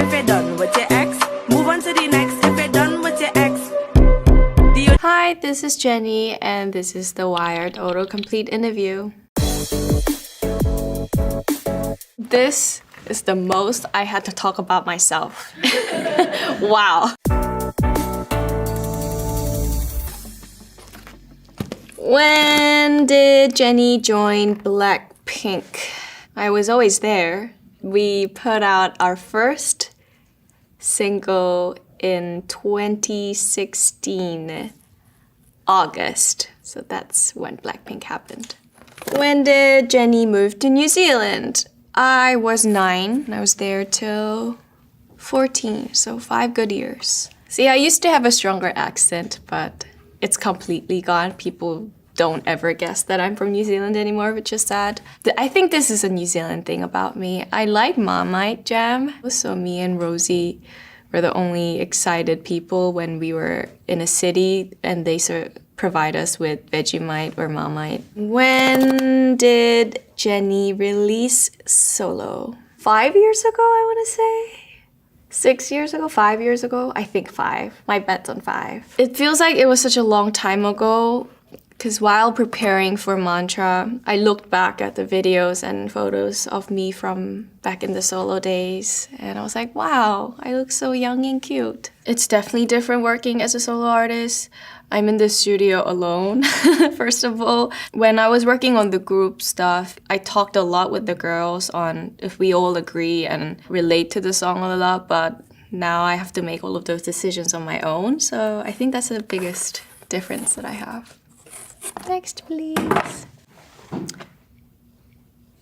If you're done with your ex, move on to the next. If you're done with your ex. Hi, this is Jenny, and this is the Wired Autocomplete interview. This is the most I had to talk about myself. Wow. When did Jennie join Blackpink? I was always there. We put out our first single in 2016, August. So that's when Blackpink happened. When did Jennie move to New Zealand? I was 9 and I was there till 14, so 5 good years. See, I used to have a stronger accent, but it's completely gone. People don't ever guess that I'm from New Zealand anymore, which is sad. I think this is a New Zealand thing about me. I like Marmite jam. So me and Rosie were the only excited people when we were in a city and they provide us with Vegemite or Marmite. When did Jennie release solo? 5 years ago, I want to say? 6 years ago? 5 years ago? I think 5. My bet's on 5. It feels like it was such a long time ago because while preparing for Mantra, I looked back at the videos and photos of me from back in the solo days and I was like, wow, I look so young and cute. It's definitely different working as a solo artist. I'm in the studio alone, first of all. When I was working on the group stuff, I talked a lot with the girls on if we all agree and relate to the song a lot, but now I have to make all of those decisions on my own. So I think that's the biggest difference that I have. Next, please.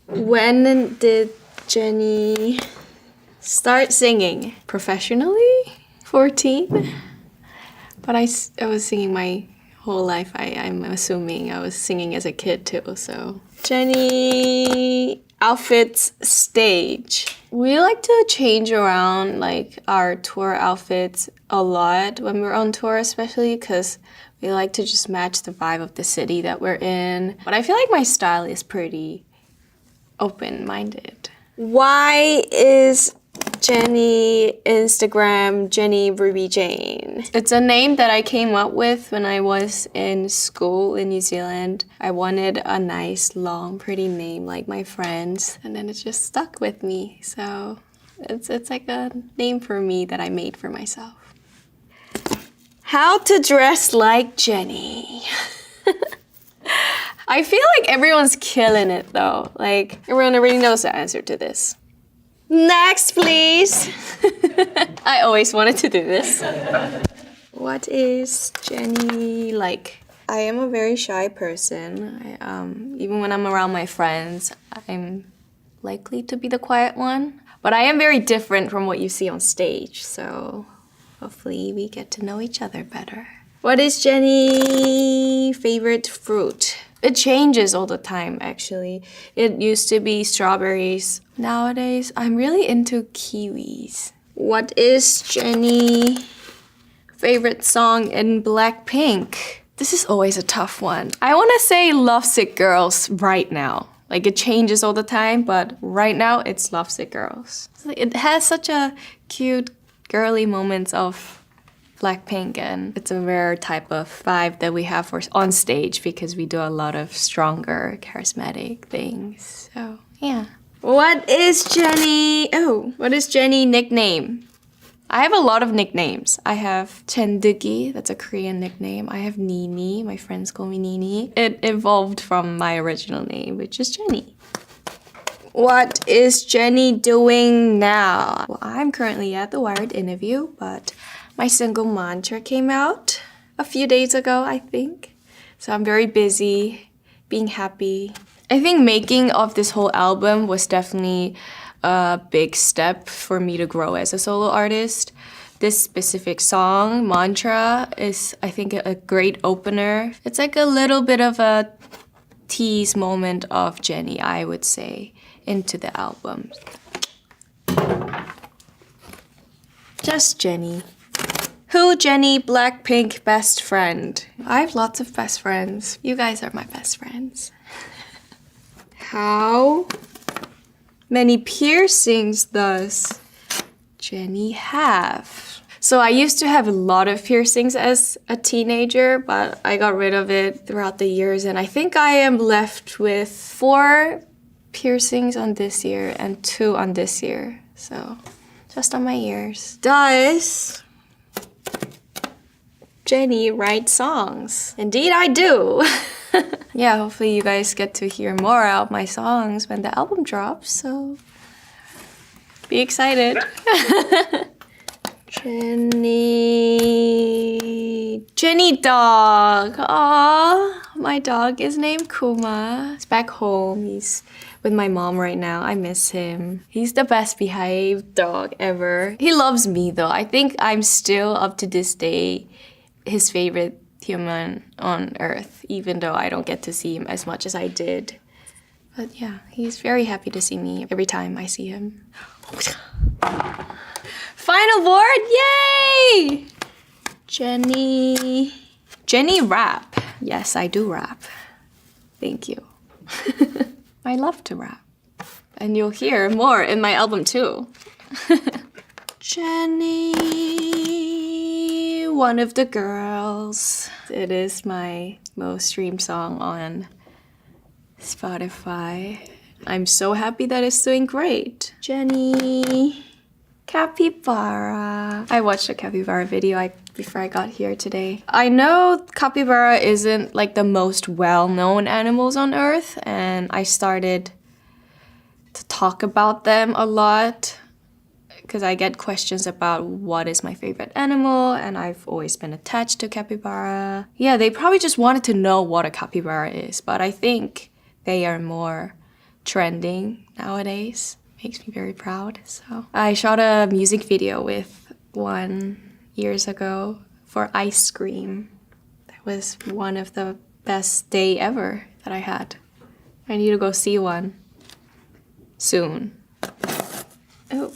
When did Jennie start singing? Professionally? 14? But I was singing my whole life. I'm assuming I was singing as a kid too, so. Jennie outfits stage. We like to change around like our tour outfits a lot when we're on tour, especially because we like to just match the vibe of the city that we're in. But I feel like my style is pretty open-minded. Why is Jennie Instagram Jennie Ruby Jane? It's a name that I came up with when I was in school in New Zealand. I wanted a nice, long, pretty name like my friends, and then it just stuck with me. So it's like a name for me that I made for myself. How to dress like Jennie. I feel like everyone's killing it though. Like everyone already knows the answer to this. Next, please. I always wanted to do this. What is Jennie like? I am a very shy person. Even when I'm around my friends, I'm likely to be the quiet one. But I am very different from what you see on stage, so hopefully we get to know each other better. What is Jennie's favorite fruit? It changes all the time, actually. It used to be strawberries. Nowadays, I'm really into kiwis. What is Jennie's favorite song in Blackpink? This is always a tough one. I want to say Lovesick Girls right now. Like it changes all the time, but right now it's Lovesick Girls. It has such a cute, girly moments of Blackpink, and it's a rare type of vibe that we have on stage because we do a lot of stronger, charismatic things. So, yeah. What is Jennie nickname? I have a lot of nicknames. I have Chendugi, that's a Korean nickname. I have Nini, my friends call me Nini. It evolved from my original name, which is Jennie. What is Jennie doing now? Well, I'm currently at the Wired interview, but my single Mantra came out a few days ago, I think. So I'm very busy, being happy. I think making of this whole album was definitely a big step for me to grow as a solo artist. This specific song, Mantra, is I think a great opener. It's like a little bit of a tease moment of Jennie, I would say, into the album. Just Jennie. Who Jennie Blackpink best friend? I have lots of best friends. You guys are my best friends. How many piercings does Jennie have? So I used to have a lot of piercings as a teenager, but I got rid of it throughout the years, and I think I am left with 4 piercings on this ear and 2 on this ear. So just on my ears. Does Jennie write songs? Indeed I do. Yeah, hopefully you guys get to hear more of my songs when the album drops, so be excited. Jennie dog. Aww, my dog is named Kuma. He's back home. He's with my mom right now. I miss him. He's the best behaved dog ever. He loves me though. I think I'm still up to this day his favorite human on earth, even though I don't get to see him as much as I did. But yeah, he's very happy to see me every time I see him. Final board, yay! Jennie rap. Yes, I do rap. Thank you. I love to rap. And you'll hear more in my album too. Jennie, one of the girls. It is my most streamed song on Spotify. I'm so happy that it's doing great. Jennie, capybara. I watched a capybara video before I got here today. I know capybara isn't like the most well-known animals on Earth, and I started to talk about them a lot because I get questions about what is my favorite animal, and I've always been attached to capybara. Yeah, they probably just wanted to know what a capybara is, but I think they are more trending nowadays. Makes me very proud. So I shot a music video with one years ago for ice cream. That was one of the best day ever that I had. I need to go see one soon. Oh,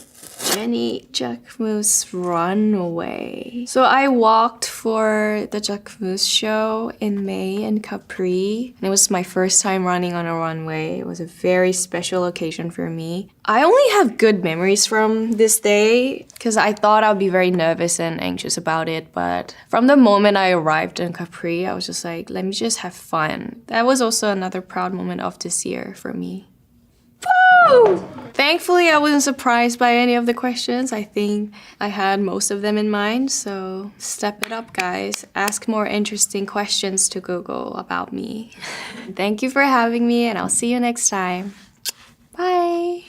Jennie Jacquemus Runway. So I walked for the Jacquemus show in May in Capri. And it was my first time running on a runway. It was a very special occasion for me. I only have good memories from this day because I thought I'd be very nervous and anxious about it. But from the moment I arrived in Capri, I was just like, let me just have fun. That was also another proud moment of this year for me. Woo! Thankfully, I wasn't surprised by any of the questions. I think I had most of them in mind, so step it up, guys. Ask more interesting questions to Google about me. Thank you for having me, and I'll see you next time. Bye!